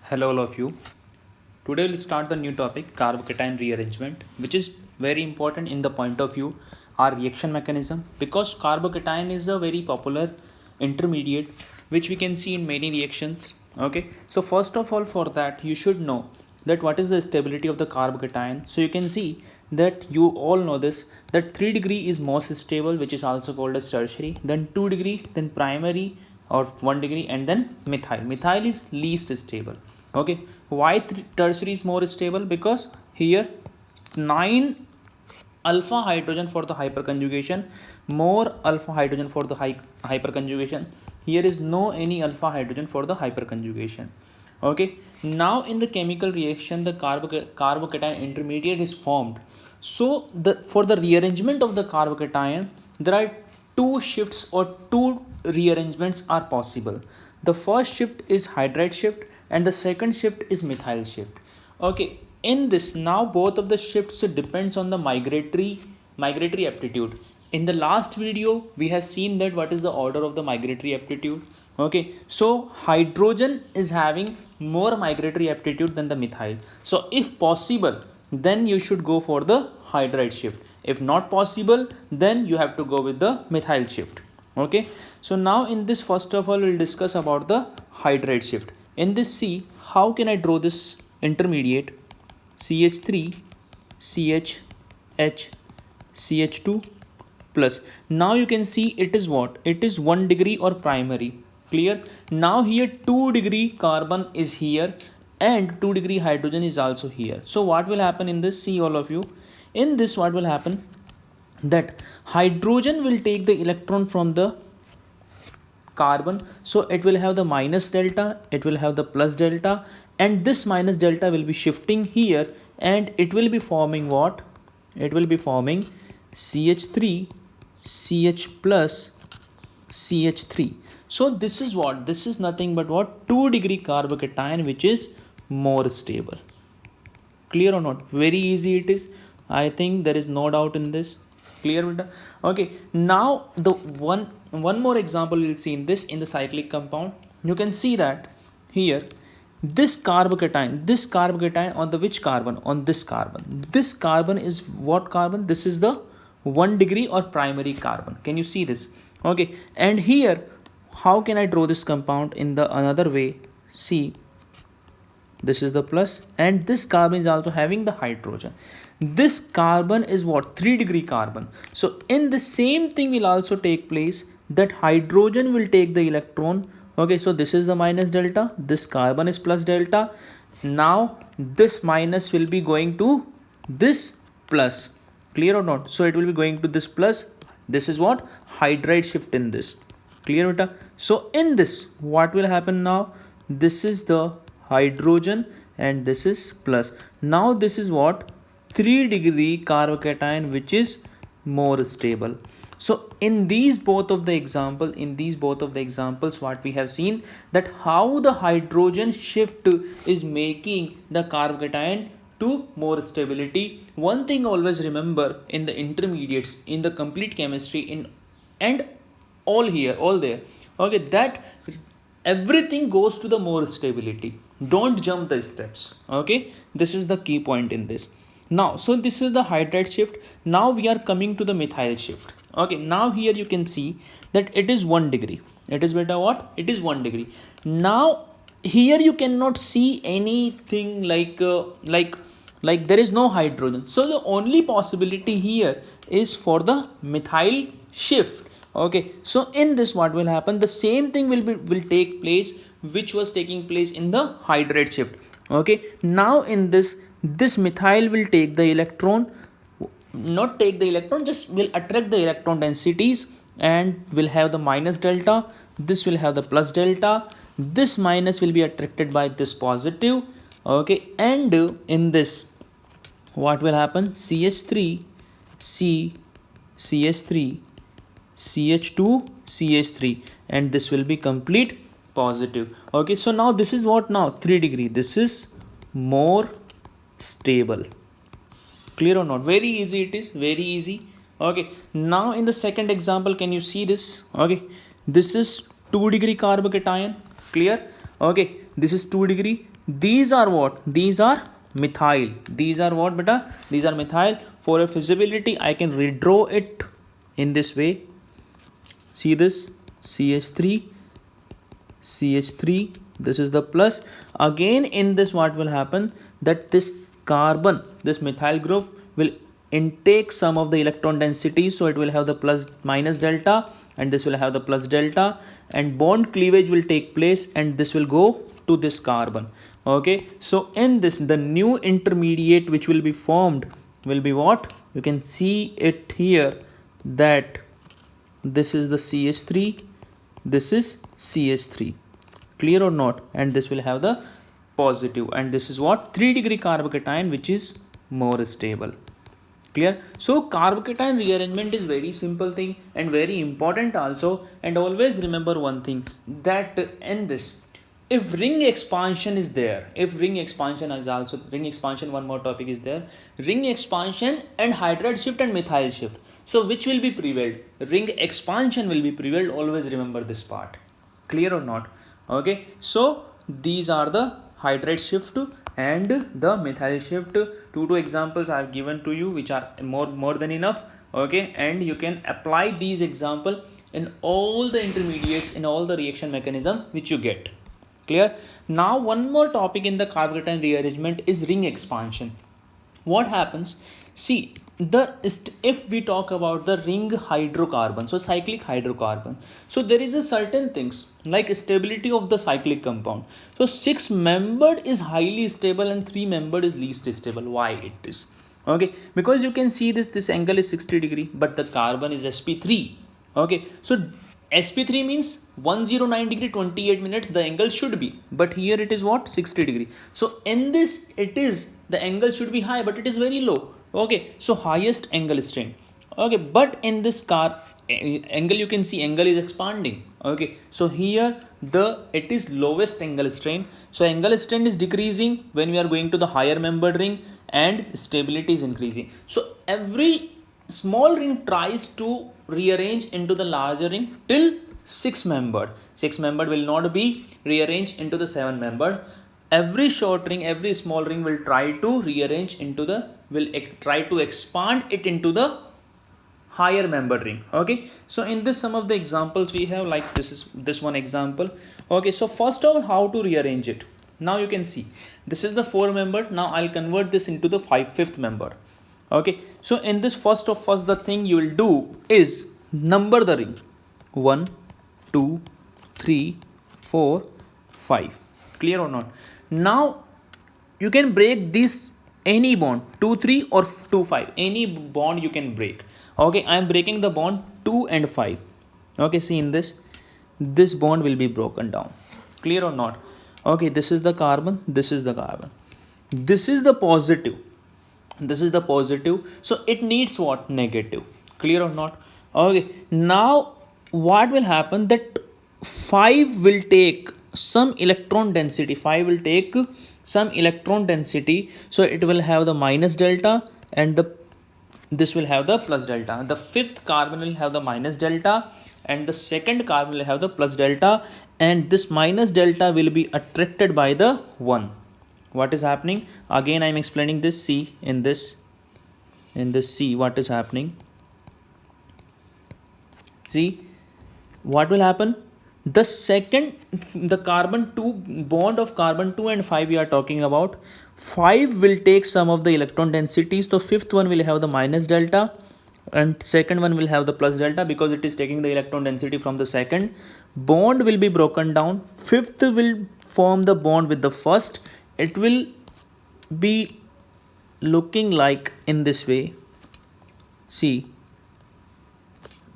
Hello all of you. Today we'll start the new topic carbocation rearrangement, which is very important in the point of view our reaction mechanism, because carbocation is a very popular intermediate which we can see in many reactions. Okay, so first of all, for that you should know that what is the stability of the carbocation. So you can see that you all know this, that 3 degree is most stable, which is also called as tertiary, then 2 degree, then primary or 1 degree, and then methyl is least stable. Okay, why tertiary is more stable? Because here 9 alpha hydrogen for the hyperconjugation, more alpha hydrogen for the hyperconjugation. Here is no any alpha hydrogen for the hyperconjugation. Okay, now in the chemical reaction the carbocation intermediate is formed. So for the rearrangement of the carbocation there are two shifts or two rearrangements are possible. The first shift is hydride shift and the second shift is methyl shift. Okay, in this now both of the shifts depends on the migratory aptitude. In the last video we have seen that what is the order of the migratory aptitude. Okay, so hydrogen is having more migratory aptitude than the methyl. So if possible, then you should go for the hydride shift. If not possible, then you have to go with the methyl shift. Okay, so now in this, first of all we'll discuss about the hydride shift. In this, see how can I draw this intermediate CH3 CH H CH2 plus. Now you can see it is what? It is 1 degree or primary. Clear? Now here 2 degree carbon is here and 2 degree hydrogen is also here. So what will happen in this? See all of you. In this what will happen? That hydrogen will take the electron from the carbon, so it will have the minus delta, it will have the plus delta, and this minus delta will be shifting here and it will be forming what? It will be forming CH3 CH plus CH3. So this is what? This is nothing but what? 2 degree carbocation, which is more stable. Clear or not? Very easy it is. I think there is no doubt in this. Clear? Okay, now the one more example we'll see in this, in the cyclic compound. You can see that here this carbocation on the which carbon? On this carbon. This carbon is what carbon? This is the 1 degree or primary carbon. Can you see this? Okay, and here how can I draw this compound in the another way? See, this is the plus and this carbon is also having the hydrogen. This carbon is what? 3 degree carbon. So in the same thing will also take place, that hydrogen will take the electron. Okay, so this is the minus delta, this carbon is plus delta. Now this minus will be going to this plus. Clear or not? So it will be going to this plus. This is what? Hydride shift in this. Clear beta? So in this what will happen now? This is the hydrogen and this is plus. Now this is what? 3 degree carbocation, which is more stable. So in these both of the examples what we have seen, that how the hydrogen shift is making the carbocation to more stability. One thing always remember in the intermediates, in the complete chemistry, in and all here, all there, okay, that everything goes to the more stability. Don't jump the steps. Okay, this is the key point in this. Now, so this is the hydride shift. Now we are coming to the methyl shift. Okay, now here you can see that it is 1 degree. It is beta what? It is 1 degree. Now here you cannot see anything like there is no hydrogen. So the only possibility here is for the methyl shift. Okay, so in this what will happen? The same thing will take place which was taking place in the hydride shift. Okay, now in this methyl will take the electron, not take the electron, just will attract the electron densities and will have the minus delta. This will have the plus delta. This minus will be attracted by this positive. Okay, and in this what will happen? CH3 CH3 CH2 CH3, and this will be complete positive. Okay, so now this is what? Now 3 degree. This is more stable. Clear or not? Very easy it is. Very easy. Okay, now in the second example, can you see this? Okay, this is 2 degree carbocation. Clear? Okay, this is 2 degree. These are what? These are methyl. These are what beta? These are methyl. For a feasibility I can redraw it in this way. See this, CH3, CH3, this is the plus. Again in this what will happen, that this carbon, this methyl group will intake some of the electron density, so it will have the plus minus delta, and this will have the plus delta, and bond cleavage will take place, and this will go to this carbon. Okay, so in this the new intermediate which will be formed will be what? You can see it here, that this is the CH3, this is CH3, clear or not? And this will have the positive, and this is what? 3 degree carbocation, which is more stable. Clear? So carbocation rearrangement is very simple thing and very important also. And always remember one thing, that in this, if ring expansion is there, if ring expansion is also, ring expansion, one more topic is there, ring expansion and hydride shift and methyl shift. So which will be prevailed? Ring expansion will be prevailed. Always remember this part. Clear or not? Okay, so these are the hydride shift and the methyl shift. Two examples I have given to you, which are more than enough. Okay, and you can apply these example in all the intermediates, in all the reaction mechanism which you get. Clear? Now one more topic in the carbocation rearrangement is ring expansion. What happens? See, if we talk about the ring hydrocarbon, so cyclic hydrocarbon, so there is a certain things like stability of the cyclic compound. So 6 membered is highly stable and 3 membered is least stable. Why it is? Okay, because you can see this angle is 60 degree, but the carbon is sp3. Okay, so sp3 means 109 degree 28 minutes the angle should be, but here it is what? 60 degree. So in this it is, the angle should be high, but it is very low. Okay, so highest angle strain. Okay, but in this angle, you can see angle is expanding. Okay, so here it is lowest angle strain. So angle strain is decreasing when we are going to the higher membered ring, and stability is increasing. So every small ring tries to rearrange into the larger ring till 6 membered. 6 membered will not be rearranged into the 7 membered. Every short ring, every small ring will try to rearrange into the, try to expand it into the higher membered ring. Okay, so in this some of the examples we have, like this one example. Okay, so first of all, how to rearrange it? Now you can see this is the 4 membered. Now I'll convert this into the 5/5 member. Okay, so in this first the thing you will do is number the ring 1 2 3 4 5. Clear or not? Now you can break this any bond 2 3 or 2 5, any bond you can break. Okay, I am breaking the bond 2 and 5. Okay, see in this bond will be broken down. Clear or not? Okay, this is the carbon, this is the carbon, this is the positive, this is the positive, so it needs what? Negative. Clear or not? Okay, now what will happen, that 5 will take some electron density, 5 will take some electron density, so it will have the minus delta, and this will have the plus delta. The 5th carbon will have the minus delta, and the 2nd carbon will have the plus delta, and this minus delta will be attracted by the 1. What is happening? Again I am explaining this. See in this C, what is happening? See what will happen? The carbon 2 bond of carbon 2 and 5 we are talking about, 5 will take some of the electron densities, so 5th one will have the minus delta, and 2nd one will have the plus delta, because it is taking the electron density from the 2nd. Bond will be broken down, 5th will form the bond with the 1st. It will be looking like in this way. See,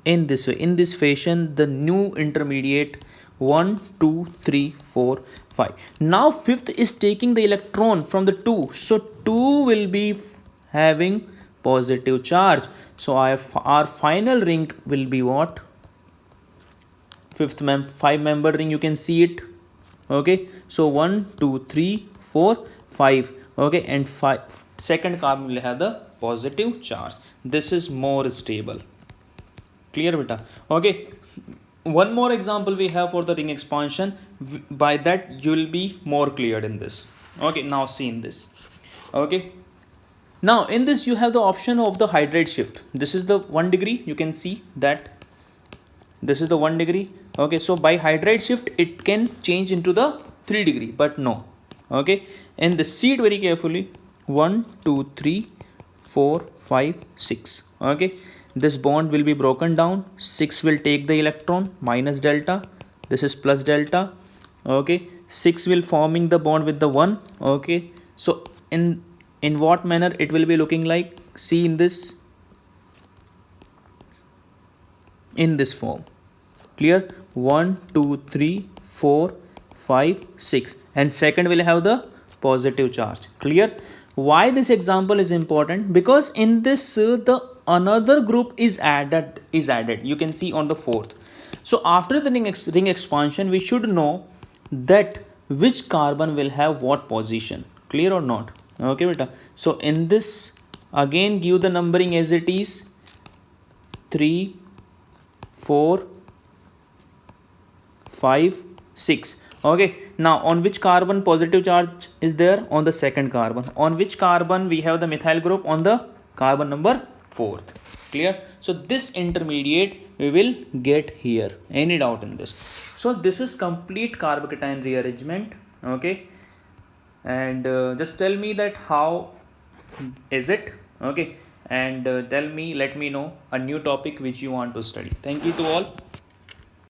in this way, in this fashion, the new intermediate 1 2 3 4 5. Now 5th is taking the electron from the 2, so 2 will be having positive charge. So our final ring will be what? 5 member ring. You can see it. Okay, so 1 2 3 4 5. Okay, and 2nd carbon will have the positive charge. This is more stable. Clear beta? Okay, one more example we have for the ring expansion. By that you will be more cleared in this. Okay, now see in this. Okay, now in this you have the option of the hydrate shift. This is the 1 degree. You can see that this is the 1 degree. Okay, so by hydrate shift it can change into the 3 degree, but no. Okay, and the see it very carefully. 1 2 3 4 5 6. Okay, this bond will be broken down. 6 will take the electron, minus delta. This is plus delta. Okay, 6 will forming the bond with the 1. Okay, so in what manner it will be looking like? See in this form. Clear? 1 2 3 4 5 6, and second will have the positive charge. Clear? Why this example is important? Because in this the another group is added. You can see on the fourth. So after the ring expansion we should know that which carbon will have what position. Clear or not? Okay beta. So in this again give the numbering as it is. 3 4 5 6. Okay, now on which carbon positive charge is there? On the second carbon. On which carbon we have the methyl group? On the carbon number 4th. Clear? So this intermediate we will get here. Any doubt in this? So this is complete carbocation rearrangement. Okay, and just tell me that how is it? Okay, and let me know a new topic which you want to study. Thank you to all.